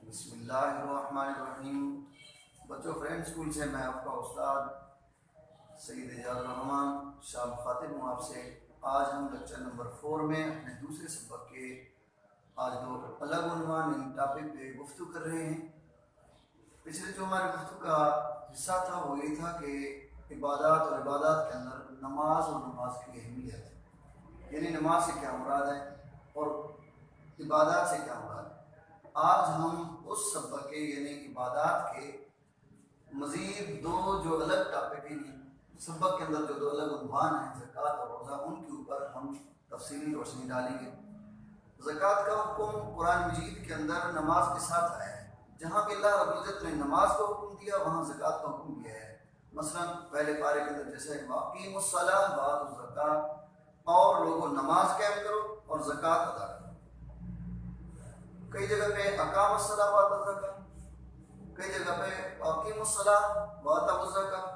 بسم اللہ الرحمن الرحیم۔ بچوں، فرینڈ اسکول سے میں آپ کا استاد سید اعجاز الرحمان شاہ مخاطب ہوں آپ سے۔ آج ہم لیکچر نمبر 4 میں اپنے دوسرے سبق کے آج دو الگ عنوان ان ٹاپک پہ گفتگو کر رہے ہیں۔ پچھلے جو ہمارے گفتگو کا حصہ تھا وہ یہ تھا کہ عبادات اور عبادات کے اندر نماز اور نماز کی اہمیت، یعنی نماز سے کیا مراد ہے اور عبادات سے کیا مراد ہے۔ آج ہم اس سبق کے یعنی عبادات کے مزید دو جو الگ ٹاپک ہیں، سبق کے اندر جو دو الگ عنوان ہیں زکوٰۃ اور روزہ، ان کے اوپر ہم تفصیلی روشنی ڈالیں گے۔ زکوٰۃ کا حکم قرآن مجید کے اندر نماز کے ساتھ آیا ہے۔ جہاں پہ اللہ رب العزت نے نماز کا حکم دیا وہاں زکوٰۃ کا حکم دیا ہے۔ مثلا پہلے پارے کے اندر جیسے واقیم الصلاۃ وآتوا الزکاۃ، اور لوگوں نماز قائم کرو اور زکوٰۃ ادا کرو۔ کئی جگہ پہ اقام الصلاۃ وآتوا الزکاۃ، کئی جگہ پہ واقیم الصلاۃ وآتوا الزکاۃ،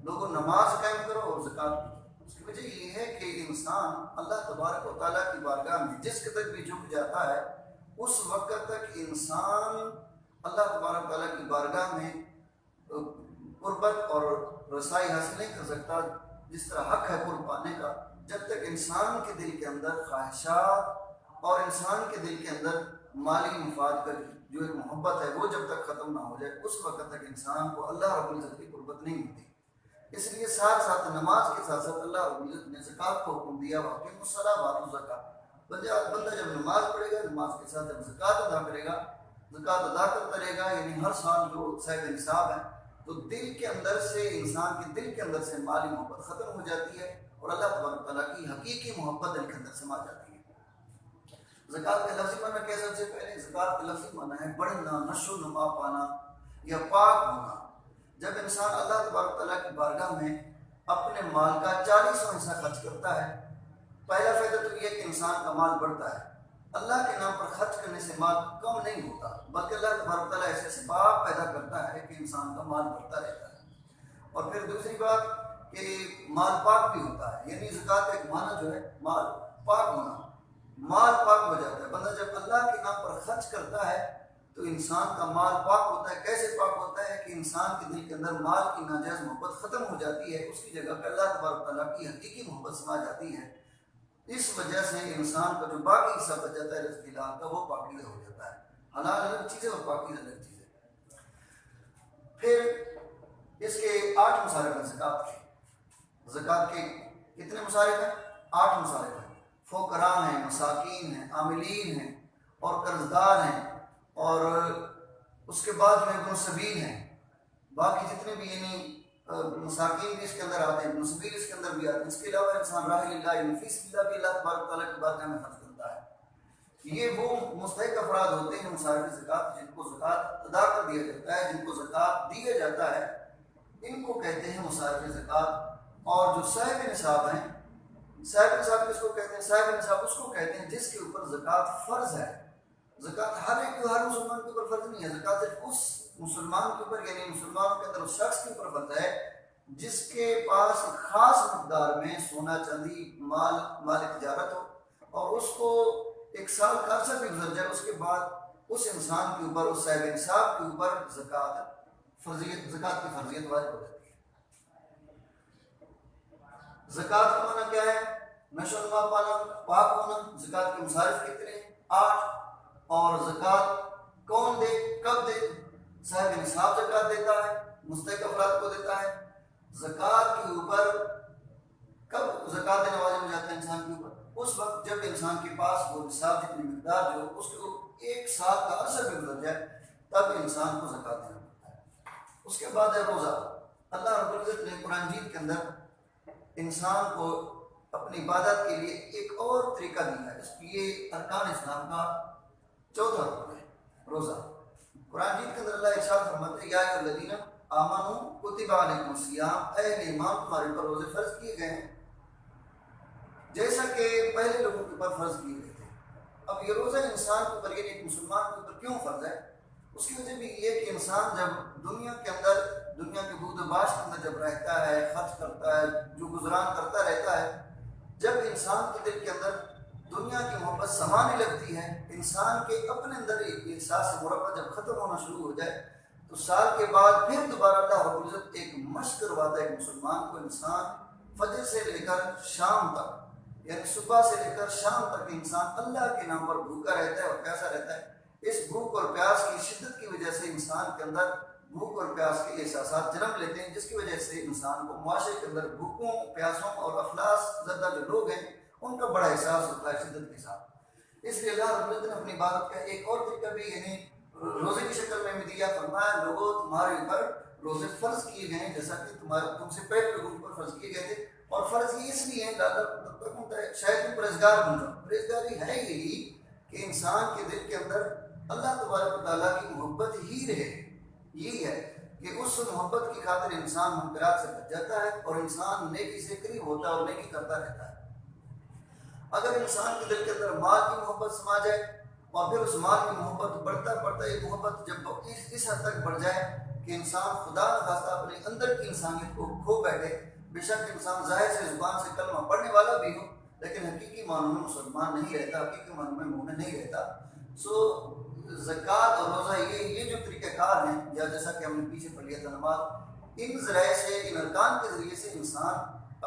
لوگوں نماز قائم کرو اور زکوٰۃ دو۔ اس کی وجہ یہ ہے کہ انسان اللہ تبارک و تعالیٰ کی بارگاہ میں جس قدر بھی جھک جاتا ہے، اس وقت تک انسان اللہ تبارک و تعالیٰ کی بارگاہ میں قربت اور رسائی حاصل نہیں کر سکتا جس طرح حق ہے قرب پانے کا، جب تک انسان کے دل کے اندر خواہشات اور انسان کے دل کے اندر مالی مفاد کا جو ایک محبت ہے وہ جب تک ختم نہ ہو جائے، اس وقت تک انسان کو اللہ رب العزت کی قربت نہیں ملتی۔ اس لیے ساتھ ساتھ نماز کے ساتھ ساتھ اللہ رب العزت نے زکوٰۃ کو حکم دیا، واقیم الصلاۃ وآتوا الزکاۃ۔ بندہ جب نماز پڑھے گا، نماز کے ساتھ جب زکوٰۃ ادا کرے گا، زکوٰۃ ادا کرتا رہے گا، یعنی ہر سال جو صاحب نصاب ہے، تو دل کے اندر سے انسان کے دل کے اندر سے مالی محبت ختم ہو جاتی ہے اور اللہ تبارک تعالیٰ کی حقیقی محبت دل کے اندر سما جاتی ہے۔ زکوٰۃ کا لفظی معنی کیا؟ سب سے پہلے زکوٰۃ کا لفظی معنی ہے بڑھنا، نشو و نما پانا یا پاک ہونا۔ جب انسان اللہ تبارک تعالیٰ کی بارگاہ میں اپنے مال کا 40واں حصہ خرچ کرتا ہے، پہلا فائدہ تو یہ کہ انسان کا مال بڑھتا ہے۔ اللہ کے نام پر خرچ کرنے سے مال کم نہیں ہوتا، بلکہ اللہ تبارک تعالیٰ ایسے اسباب پیدا کرتا ہے کہ انسان کا مال بڑھتا رہتا ہے۔ اور پھر دوسری بات کہ مال پاک بھی ہوتا ہے، یعنی زکوٰۃ کا ایک معنی جو ہے مال پاک ہونا، مال پاک ہو جاتا ہے۔ بندہ جب اللہ کے نام پر خرچ کرتا ہے تو انسان کا مال پاک ہوتا ہے۔ کیسے پاک ہوتا ہے کہ انسان کے دل کے اندر مال کی ناجائز محبت ختم ہو جاتی ہے، اس کی جگہ پہ اللہ تبارک تعالیٰ کی حقیقی محبت سما جاتی ہے۔ اس وجہ سے انسان کا جو باقی حصہ بچ جاتا ہے رزق حلال کا، وہ پاکیزہ ہو جاتا ہے۔ حلال الگ چیز ہے اور پاکیزہ الگ چیز ہے۔ پھر اس کے 8 مصارف ہیں زکوٰۃ کے۔ زکوٰۃ کے کتنے مصارف ہیں؟ 8 مصارف ہیں۔ فقراء ہیں، مساکین ہیں، عاملین ہیں اور قرض دار ہیں، اور اس کے بعد جو ہے ابن السبیل ہیں۔ باقی جتنے بھی یعنی مساکین بھی اس کے اندر آتے ہیں، ابن السبیل اس کے اندر بھی آتے ہیں۔ اس کے علاوہ انسان راہ اللہ یعنی فی سبیل اللہ بھی اللہ تبارک تعالیٰ کی بارگاہ میں خرچ کرتا ہے۔ یہ وہ مستحق افراد ہوتے ہیں مصارف زکوٰۃ، جن کو زکوٰۃ ادا کر دیا جاتا ہے، جن کو زکوٰۃ دیا جاتا ہے، ان کو کہتے ہیں مصارف زکوٰۃ۔ اور جو صاحب نصاب ہیں، صاحب نصاب کس کو کہتے ہیں؟ صاحب نصاب اس کو کہتے ہیں جس کے اوپر زکوٰۃ فرض ہے۔ زکوٰۃ ہر مسلمان کے اوپر فرض نہیں ہے، زکوٰۃ صرف اس مسلمان کے اوپر یعنی مسلمانوں کے اندر اس شخص کے اوپر فرض ہے جس کے پاس خاص مقدار میں سونا چاندی مال تجارت ہو، اور اس کو 1 سال کا عرصہ بھی گزر جائے، اس کے بعد اس انسان کے اوپر، اس صاحب نصاب کے اوپر زکوٰۃ کی فرضیت واجب ہو جاتی ہے۔ زکوٰۃ کا معنی کیا ہے؟ نشو و نما پانا، پاک ہونا۔ زکوٰۃ کے مصارف کتنے ہیں؟ 8۔ اور زکوٰۃ کون دے، کب دے؟ صاحب نصاب زکوٰۃ دیتا ہے، مستحق افراد کو دیتا ہے۔ زکوٰۃ کے اوپر کب زکوٰۃ دینا واجب ہو جاتا ہے انسان کے اوپر؟ اس وقت جب انسان کے پاس وہ نصاب جتنی مقدار جو اس کو 1 سال کا عرصہ بھی گزر جائے، تب انسان کو زکوٰۃ دینا پڑتا ہے۔ اس کے بعد ہے روزہ۔ اللہ رب العزت نے قرآن مجید کے اندر انسان کو اپنی عبادت کے لیے ایک اور طریقہ دیا ہے۔ اس لیے ارکان اسلام کا 4تھا رکن ہے روزہ۔ قرآن مجید کے اندر اللہ ارشاد فرماتے ہیں، یا ایھا الذین آمنوا کتب علیکم الصیام، اے ایمان تمہارے اوپر روزے فرض کیے گئے ہیں جیسا کہ پہلے لوگوں کے اوپر فرض کیے گئے تھے۔ اب یہ روزہ انسان کے اوپر یعنی ایک مسلمان کے اوپر کیوں فرض ہے؟ اس کی وجہ بھی یہ کہ انسان جب دنیا کے اندر، دنیا کے بود و باش کے اندر جب رہتا ہے، خرچ کرتا ہے، جو گزران کرتا رہتا ہے، جب انسان کے دل کے اندر دنیا کی محبت سمانے لگتی ہے، انسان کے اپنے اندر احساس مربت جب ختم ہونا شروع ہو جائے تو سال کے بعد پھر دوبارہ اللہ رب العزت ایک مشق کرواتا ہے ایک مسلمان کو. انسان فجر سے لے کر شام تک، یعنی صبح سے لے کر شام تک انسان اللہ کے نام پر بھوکا رہتا ہے اور پیاسا رہتا ہے. اس بھوک اور پیاس کی شدت کی وجہ سے انسان کے اندر بھوک اور پیاس کے احساسات جنم لیتے ہیں، جس کی وجہ سے انسان کو معاشرے کے اندر بھوکوں، پیاسوں اور افلاس زدہ جو لوگ ہیں ان کا بڑا احساس ہوتا ہے شدت کے ساتھ. اس لیے اللہ رب العزت نے اپنی عبادت کا ایک اور طریقہ بھی یعنی روزے کی شکل میں بھی دیا. فرمایا لوگوں تمہارے اوپر روزے فرض کیے گئے ہیں جیسا کہ تم سے پہلے لوگوں پر فرض کیے گئے تھے. اور فرض یہ اس لیے شاید تم پرہیزگار بن جاؤ. پرہیزگاری ہے یہی کہ انسان کے دل کے اندر اللہ تبارک و تعالیٰ کی محبت ہی رہے. یہی ہے کہ اس محبت کی خاطر انسان منکرات سے بچ جاتا ہے اور انسان نیکی سے قریب ہوتا ہے اور نیکی کرتا رہتا ہے. اگر انسان کے دل کے اندر مال کی محبت سما جائے اور پھر اس مال کی محبت بڑھتا یہ محبت جب اس حد تک بڑھ جائے کہ انسان خدا نخواستہ اپنے اندر کی انسانیت کو کھو بیٹھے. بے شک انسان ظاہر سے زبان سے کلمہ پڑھنے والا بھی ہو لیکن حقیقی معنوں میں مسلمان نہیں رہتا، حقیقی معنوں میں مومن نہیں رہتا. زکوٰۃ اور روزہ یہ جو طریقہ کار ہیں یا جیسا کہ ہم نے پیچھے پڑھ لیا تھا نماز، ان ذرائع سے ان ارکان کے ذریعے سے انسان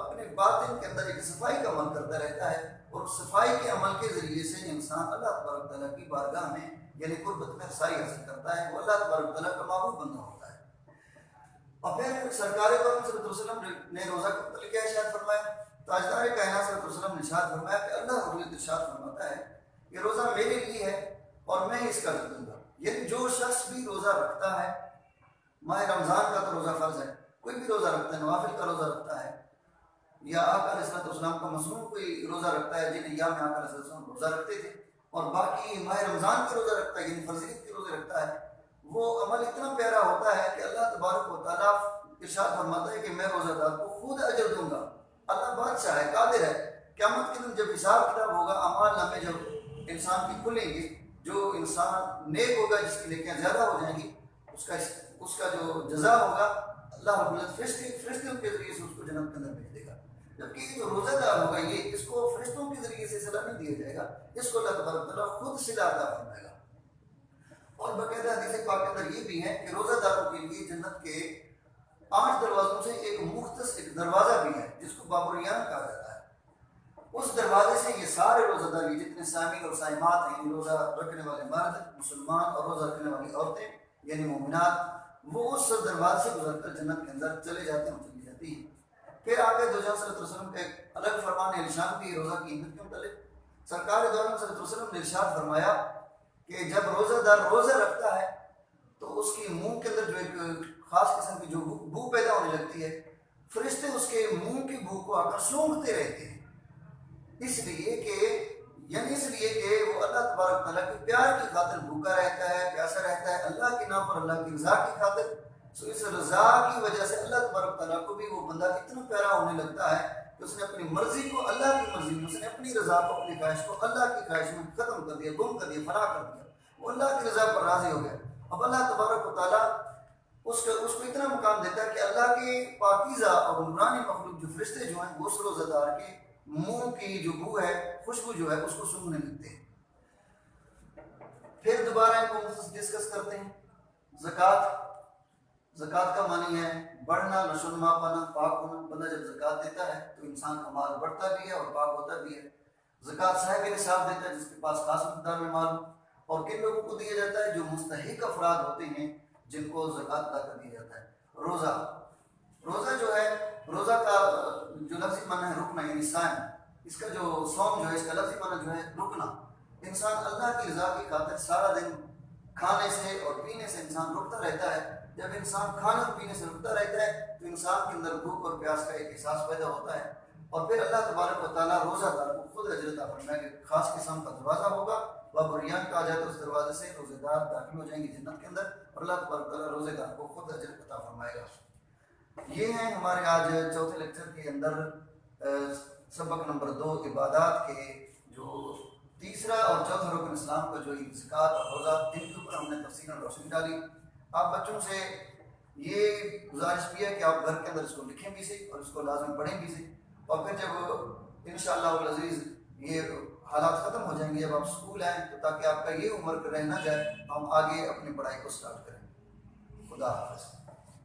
اپنے باطن کے اندر ایک صفائی کا عمل کرتا رہتا ہے اور صفائی کے عمل کے ذریعے سے انسان اللہ تبارک تعالیٰ کی بارگاہ میں یعنی قربت میں رسائی حاصل کرتا ہے. وہ اللہ تبارک تعالیٰ کا محبوب بندہ ہوتا ہے. اور پھر سرکار صلی اللہ علیہ وسلم نے روزہ کا متعلق کیا ارشاد فرمایا؟ تاجدار کائنات صلی اللہ علیہ وسلم نے ارشاد فرمایا کہ اللہ رب العزت ارشاد فرماتا ہے کہ روزہ میرے لیے ہے اور میں اس کا دوں گا. یعنی جو شخص بھی روزہ رکھتا ہے، ماہ رمضان کا تو روزہ فرض ہے، کوئی بھی روزہ رکھتا ہے، نوافل کا روزہ رکھتا ہے یا آقا علیہ السلام کا مصنون کوئی روزہ رکھتا ہے جن ایام میں آقا علیہ السلام روزہ رکھتے تھے، اور باقی ماہ رمضان کا روزہ رکھتا ہے یعنی فرضیت کے روزے رکھتا ہے، وہ عمل اتنا پیارا ہوتا ہے کہ اللہ تبارک و تعالیٰ ارشاد فرماتا ہے کہ میں روزہ دار کو خود اجر دوں گا. اللہ بادشاہ ہے، قادر ہے. قیامت کے دن جب حساب کتاب ہوگا، اعمال نامے جب انسان کی کھلیں گے، جو انسان نیک ہوگا جس کی نیکیاں زیادہ ہو جائیں گی اس کا جو جزا ہوگا اللہ رب العزت فرشتوں کے ذریعے سے اس کو جنت کے اندر بھیج دے گا. جبکہ یہ جو روزہ دار ہوگا یہ اس کو فرشتوں کے ذریعے سے صلہ نہیں دیا جائے گا، اس کو اللہ تبارک تعالیٰ خود صلہ عطا فرمائے گا. اور باقاعدہ حدیث پاک کے اندر یہ بھی ہے کہ روزہ داروں کے لیے جنت کے 8 دروازوں سے ایک مختص ایک دروازہ بھی ہے جس کو باب الریان کہا جاتا ہے. اس دروازے سے یہ سارے روزہ دار جتنے سامعین اور سائمات ہیں، روزہ رکھنے والے مرد مسلمان اور روزہ رکھنے والی عورتیں یعنی مومنات، وہ اس دروازے سے گزر کر جنت کے اندر چلے جاتے ہیں، چلی جاتی ہیں. پھر آگے دو جہاں صلی اللہ علیہ وسلم کا ایک الگ فرمان ارشاد بھی روزہ کی اہمیت کے متعلق. سرکار دو عالم صلی اللہ علیہ وسلم نے ارشاد فرمایا کہ جب روزہ دار روزہ رکھتا ہے تو اس کی منہ کے اندر جو ایک خاص قسم کی جو بو پیدا ہونے لگتی ہے، فرشتے اس کے منہ کی بو کو آ کر سونگھتے رہتے ہیں، اس لیے کہ وہ اللہ تبارک تعالیٰ کے پیار کی خاطر بھوکا رہتا ہے، پیاسا رہتا ہے اللہ کے نام پر، اللہ کی رضا کی خاطر. اس رضا کی وجہ سے اللہ تبارک تعالیٰ کو بھی وہ بندہ اتنا پیارا ہونے لگتا ہے کہ اس نے اپنی مرضی کو اللہ کی مرضی میں، اس نے اپنی رضا کو اپنی خواہش کو اللہ کی خواہش میں ختم کر دیا، گم کر دیا، فنا کر دیا. وہ اللہ کی رضا پر راضی ہو گیا. اب اللہ تبارک و تعالیٰ اس کو اتنا مقام دیتا ہے کہ اللہ کے پاکیزہ اور نورانی مخلوق جو فرشتے جو ہیں وہ اس روزہ دار کے منہ کی جو بو ہے، خوشبو جو ہے اس کو سونگھنے لگتے ہیں. پھر دوبارہ ان کو ڈسکس کرتے ہیں. زکوٰۃ کا معنی ہے بڑھنا، نشوونما پانا، پاک ہونا. بندہ جب زکوٰۃ دیتا ہے تو انسان کا مال بڑھتا بھی ہے اور پاک ہوتا بھی ہے. زکوٰۃ صاحب نصاب دیتا ہے جس کے پاس خاص مقدار میں مال ہو. اور کن لوگوں کو دیا جاتا ہے؟ جو مستحق افراد ہوتے ہیں جن کو زکوٰۃ ادا کر دیا جاتا ہے. روزہ جو ہے، روزہ کا جو لفظی معنی ہے رکنا یعنی سائم، اس کا جو صوم جو ہے اس کا لفظی معنی جو ہے رکنا. انسان اللہ کی رضا کی خاطر سارا دن کھانے سے اور پینے سے انسان رکتا رہتا ہے. جب انسان کھانے اور پینے سے رکتا رہتا ہے تو انسان کے اندر بھوک اور پیاس کا ایک احساس پیدا ہوتا ہے. اور پھر اللہ تبارک و تعالیٰ روزہ دار کو خود اجر عطا فرمائے گا. خاص قسم کا دروازہ ہوگا، باب الریان کہا جاتا ہے. اس دروازے سے روزے دار داخل ہو جائیں گے جنت کے اندر اور اللہ تبارک و تعالیٰ روزے دار کو خود اجر عطا فرمائے گا. یہ ہیں ہمارے آج چوتھے لیکچر کے اندر سبق نمبر 2 عبادات کے جو تیسرا اور چوتھا رکن اسلام کا جو زکوٰۃ اور روزہ، ان کے اوپر ہم نے تفصیل روشنی ڈالی. آپ بچوں سے یہ گزارش کی ہے کہ آپ گھر کے اندر اس کو لکھیں بھی سے اور اس کو لازم پڑھیں بھی سے. اور پھر جب انشاءاللہ العزیز یہ حالات ختم ہو جائیں گے جب آپ اسکول آئیں، تو تاکہ آپ کا یہ عمر رہ نہ جائے، ہم آگے اپنی پڑھائی کو سٹارٹ کریں۔ خدا حافظ۔